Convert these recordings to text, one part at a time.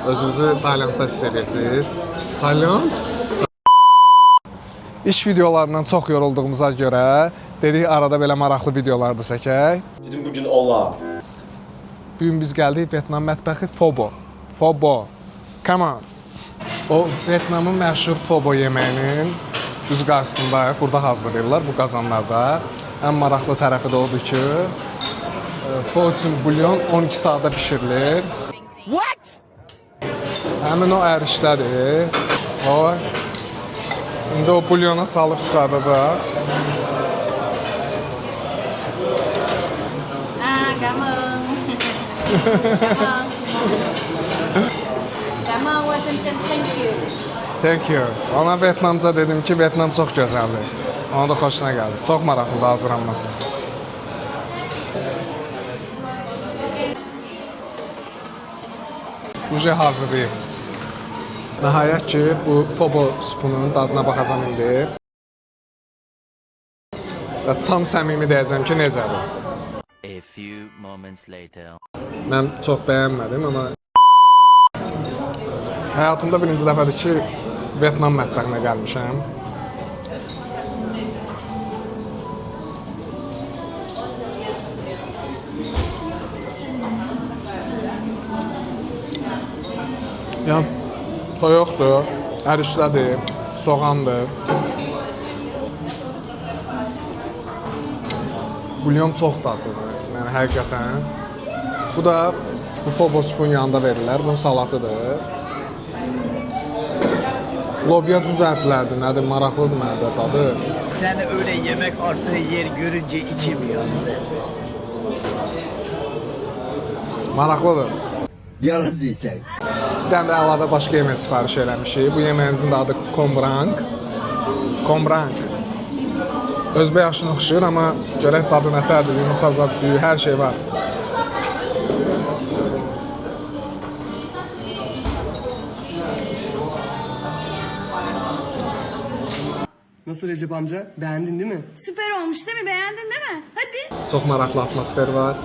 Özünüzü Taylandda hiss edirsiniz. Tayland? İş videolarından çox yorulduğumuza görə dedik arada belə maraqlı videolar da çəkək. Dedim bugün olar. Bugün biz gəldik Vyetnam mətbəxi Pho. Pho. Come on. O Vyetnamın məşhur Pho yeməyinin düz qarşısında burada hazırlayırlar bu qazanlarda. Ən maraqlı tərəfi də odur ki, Pho üçün bulyon 12 saatda bişirilir. What? Həmin o ərişdədir. O. İndi o bulyona salıb çıxardacaq. Cảm ơn. Cảm ơn qua xem thank you. Thank you. Ona Vyetnamca dedim ki, Vyetnam çox gözəldir. Ona da xoşuna gəldi. Çox maraqlıdır hazırlanması. Uje hazırlayıb. Nəhayət ki, bu Pho supunun dadına baxacam indi. Və tam səmimi deyəcəm ki, necədir. A few moments later. Mən çox bəyənmədim, amma həyatımda birinci dəfədir ki, Vyetnam mətbəxinə gəlmişəm. Yəni, toyuqdur, ərişdədir, soğandır. Bulyon çox dadlıdır, yəni həqiqətən. Bu da bu Pho supun yanında verirlər, bunun salatıdır. Lobya düzəltdilərdi, nədir, maraqlıdır mənə də dadı. Seni öyle yemek artığı yer görünce içim yandı. Maraqlıdır. Yalan deyirsən. Bir dənə də əlavə başqa yemək sifariş eləmişik. Bu yeməyimizin də adı kombrang. Kombrang. Özbək aşına oxşuyur, amma görək dadı nətərdir, yumurta zaddır, hər şey var. Nasıl Recep amca? Beğendin değil mi? Süper olmuş değil mi? Beğendin değil mi? Hadi. Çox maraqlı atmosfer var.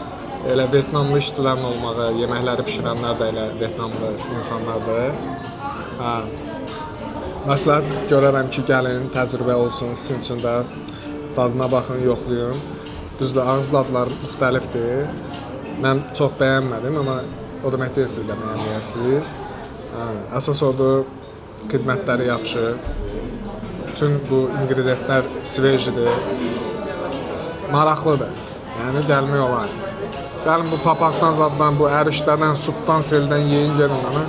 Elə Vyetnamlı işçilərin olmağı, yeməkləri bişirənlər də elə Vyetnamlı insanlardır. Hə. Məsləhət görərəm ki, gəlin, təcrübə olsun, sizin üçün də dadına baxın, yoxlayın. Düzdür, ağız dadları müxtəlifdir. Mən çox bəyənmədim, amma o demək deyil, siz də bəyənməyəsiniz. Əsas odur, xidmətləri yaxşı. Bütün bu ingredientlər svejidir. Maraqlıdır. Yəni, gəlmək olar. Gəlin bu papaqdan zaddan, bu ərişdədən, supdan, seldən yeyin, gelin.